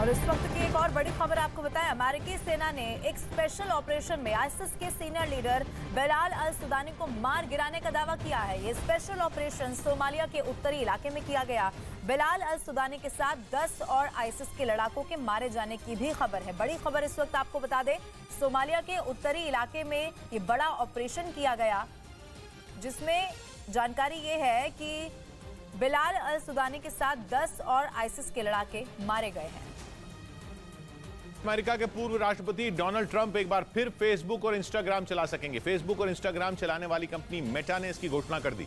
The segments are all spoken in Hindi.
और इस वक्त की एक और बड़ी खबर आपको बताएं, अमेरिकी सेना ने एक स्पेशल ऑपरेशन में आईसिस के सीनियर लीडर बिलाल अल सुदानी को मार गिराने का दावा किया है। ये स्पेशल ऑपरेशन सोमालिया के उत्तरी इलाके में किया गया। बिलाल अल सुदानी के साथ 10 और आईसिस के लड़ाकों के मारे जाने की भी खबर है। बड़ी खबर इस वक्त आपको बता दें, सोमालिया के उत्तरी इलाके में ये बड़ा ऑपरेशन किया गया, जिसमें जानकारी ये है कि बिलाल अल सुदानी के साथ 10 और आईसिस के लड़ाके मारे गए हैं। अमेरिका के पूर्व राष्ट्रपति डोनाल्ड ट्रंप एक बार फिर फेसबुक और इंस्टाग्राम चला सकेंगे। फेसबुक और इंस्टाग्राम चलाने वाली कंपनी मेटा ने इसकी घोषणा कर दी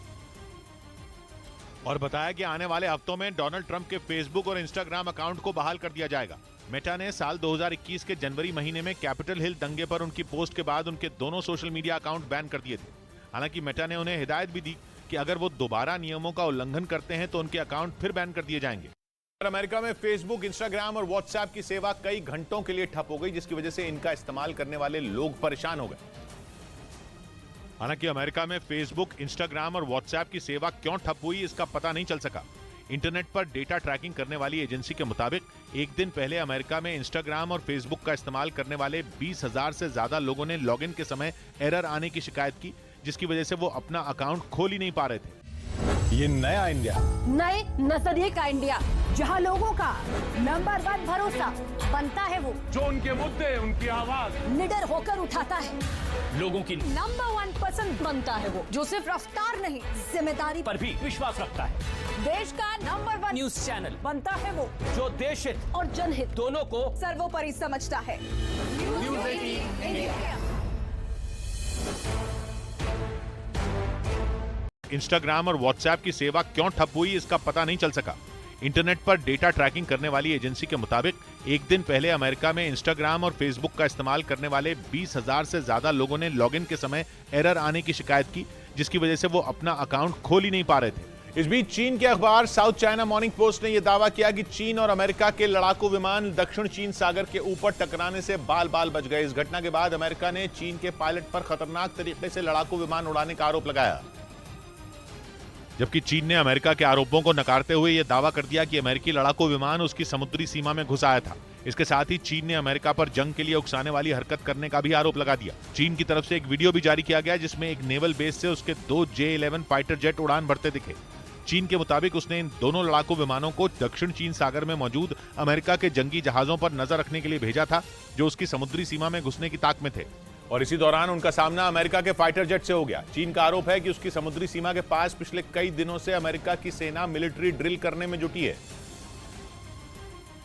और बताया कि आने वाले हफ्तों में डोनाल्ड ट्रंप के फेसबुक और इंस्टाग्राम अकाउंट को बहाल कर दिया जाएगा। मेटा ने साल 2021 के जनवरी महीने में कैपिटल हिल दंगे पर उनकी पोस्ट के बाद उनके दोनों सोशल मीडिया अकाउंट बैन कर दिए थे। हालांकि मेटा ने उन्हें हिदायत भी दी कि अगर वो दोबारा नियमों का उल्लंघन करते हैं तो उनके अकाउंट फिर बैन कर दिए जाएंगे। अमेरिका में फेसबुक, इंस्टाग्राम और व्हाट्सएप की सेवा कई घंटों के लिए ठप हो गई, जिसकी वजह से इनका इस्तेमाल करने वाले लोग परेशान हो गए। हालांकि अमेरिका में फेसबुक, इंस्टाग्राम और व्हाट्सएप की सेवा क्यों ठप हुई, इसका पता नहीं चल सका। इंटरनेट पर डेटा ट्रैकिंग करने वाली एजेंसी के मुताबिक एक दिन पहले अमेरिका में इंस्टाग्राम और फेसबुक का इस्तेमाल करने वाले 20,000 से ज्यादा लोगों ने लॉगिन के समय एरर आने की शिकायत की, जिसकी वजह से वो अपना अकाउंट खोल ही नहीं पा रहे थे। ये नया इंडिया, नए नजरिए का इंडिया, जहां लोगों का नंबर 1 भरोसा बनता है वो जो उनके मुद्दे, उनकी आवाज निडर होकर उठाता है, लोगों की नंबर 1 पसंद बनता है वो जो सिर्फ रफ्तार नहीं जिम्मेदारी पर भी विश्वास रखता है। देश का नंबर 1 न्यूज चैनल बनता है वो जो देश हित और जनहित दोनों को सर्वोपरि समझता है। News 18 India. इंस्टाग्राम और व्हाट्सएप की सेवा क्यों ठप हुई, इसका पता नहीं चल सका। इंटरनेट पर डेटा ट्रैकिंग करने वाली एजेंसी के मुताबिक एक दिन पहले अमेरिका में इंस्टाग्राम और फेसबुक का इस्तेमाल करने वाले 20,000 से ज्यादा लोगों ने लॉगिन के समय एरर आने की शिकायत की, जिसकी वजह से वो अपना अकाउंट खोल ही नहीं पा रहे थे। इस बीच चीन के अखबार साउथ चाइना मॉर्निंग पोस्ट ने यह दावा किया कि चीन और अमेरिका के लड़ाकू विमान दक्षिण चीन सागर के ऊपर टकराने से बाल बाल बच गए। इस घटना के बाद अमेरिका ने चीन के पायलट पर खतरनाक तरीके से लड़ाकू विमान उड़ाने का आरोप लगाया, जबकि चीन ने अमेरिका के आरोपों को नकारते हुए यह दावा कर दिया कि अमेरिकी लड़ाकू विमान उसकी समुद्री सीमा में घुस आया था। इसके साथ ही चीन ने अमेरिका पर जंग के लिए उकसाने वाली हरकत करने का भी आरोप लगा दिया। चीन की तरफ से एक वीडियो भी जारी किया गया, जिसमें एक नेवल बेस से उसके 2 J-11 फाइटर जेट उड़ान भरते दिखे। चीन के मुताबिक उसने इन दोनों लड़ाकू विमानों को दक्षिण चीन सागर में मौजूद अमेरिका के जंगी जहाजों पर नजर रखने के लिए भेजा था, जो उसकी समुद्री सीमा में घुसने की ताक में थे, और इसी दौरान उनका सामना अमेरिका के फाइटर जेट से हो गया। चीन का आरोप है कि उसकी समुद्री सीमा के पास पिछले कई दिनों से अमेरिका की सेना मिलिट्री ड्रिल करने में जुटी है,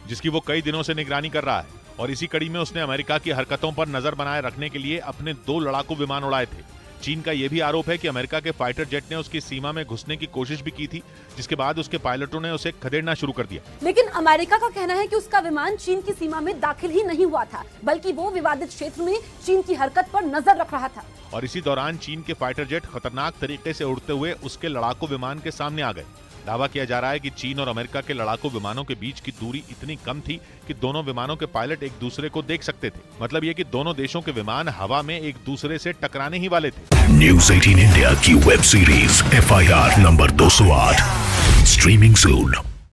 जिसकी वो कई दिनों से निगरानी कर रहा है, और इसी कड़ी में उसने अमेरिका की हरकतों पर नजर बनाए रखने के लिए अपने 2 लड़ाकू विमान उड़ाए थे। चीन का यह भी आरोप है कि अमेरिका के फाइटर जेट ने उसकी सीमा में घुसने की कोशिश भी की थी, जिसके बाद उसके पायलटों ने उसे खदेड़ना शुरू कर दिया। लेकिन अमेरिका का कहना है कि उसका विमान चीन की सीमा में दाखिल ही नहीं हुआ था, बल्कि वो विवादित क्षेत्र में चीन की हरकत पर नजर रख रहा था। और इसी दौरान चीन के फाइटर जेट खतरनाक तरीके से उड़ते हुए उसके लड़ाकू विमान के सामने आ गए। दावा किया जा रहा है कि चीन और अमेरिका के लड़ाकू विमानों के बीच की दूरी इतनी कम थी कि दोनों विमानों के पायलट एक दूसरे को देख सकते थे। मतलब ये कि दोनों देशों के विमान हवा में एक दूसरे से टकराने ही वाले थे। न्यूज 18 इंडिया की web series FIR number 208 streaming सून।